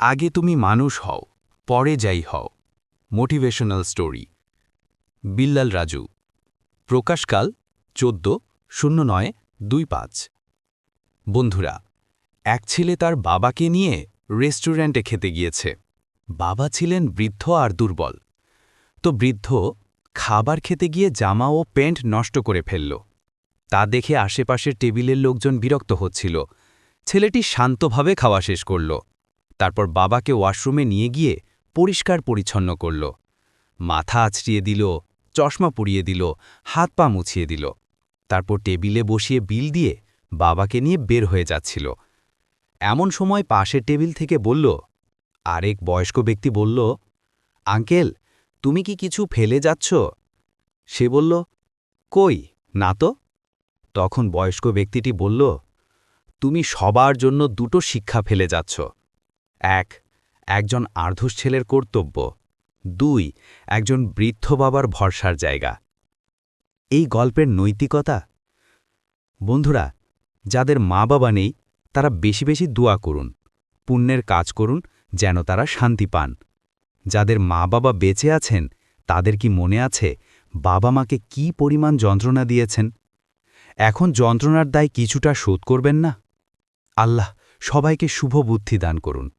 আগে তুমি মানুষ হও, পরে যাই হও। Motivational story. বিল্লাল রাজু। প্রকাশকাল 14/09/25। বন্ধুরা, এক ছেলে তার বাবাকে নিয়ে রেস্টুরেন্টে খেতে গিয়েছে। বাবা ছিলেন বৃদ্ধ আর দুর্বল। তো বৃদ্ধ খাবার খেতে গিয়ে জামা ও প্যান্ট নষ্ট করে ফেলল। তা দেখে আশেপাশের টেবিলের লোকজন বিরক্ত হচ্ছিল। ছেলেটি শান্তভাবে খাওয়া শেষ করল। তারপর বাবাকে ওয়াশরুমে নিয়ে গিয়ে পরিষ্কার পরিচ্ছন্ন করল। মাথা আঁচড়িয়ে দিল, চশমা পরিয়ে দিল, হাত পা মুছিয়ে দিল। তারপর টেবিলে বসিয়ে বিল দিয়ে বাবাকে নিয়ে বের হয়ে যাচ্ছিল। এমন সময় পাশের টেবিল থেকে বলল, আরেক বয়স্ক ব্যক্তি বলল, আঙ্কেল, তুমি কি কিছু ফেলে যাচ্ছ? সে বলল, কই না তো। তখন বয়স্ক ব্যক্তিটি বলল, তুমি সবার জন্য দুটো শিক্ষা ফেলে যাচ্ছ। একজন আর্ধুস ছেলের কর্তব্য। ২ একজন বৃদ্ধ বাবার ভরসার জায়গা। এই গল্পের নৈতিকতা, বন্ধুরা, যাদের মা বাবা নেই তারা বেশি বেশি দোয়া করুন, পুণ্যের কাজ করুন, যেন তারা শান্তি পান। যাদের মা বাবা বেঁচে আছেন তাদের কি মনে আছে বাবা মাকে কি পরিমাণ যন্ত্রণা দিয়েছেন? এখন যন্ত্রণার দায় কিছুটা শোধ করবেন না? আল্লাহ সবাইকে শুভ বুদ্ধি দান করুন।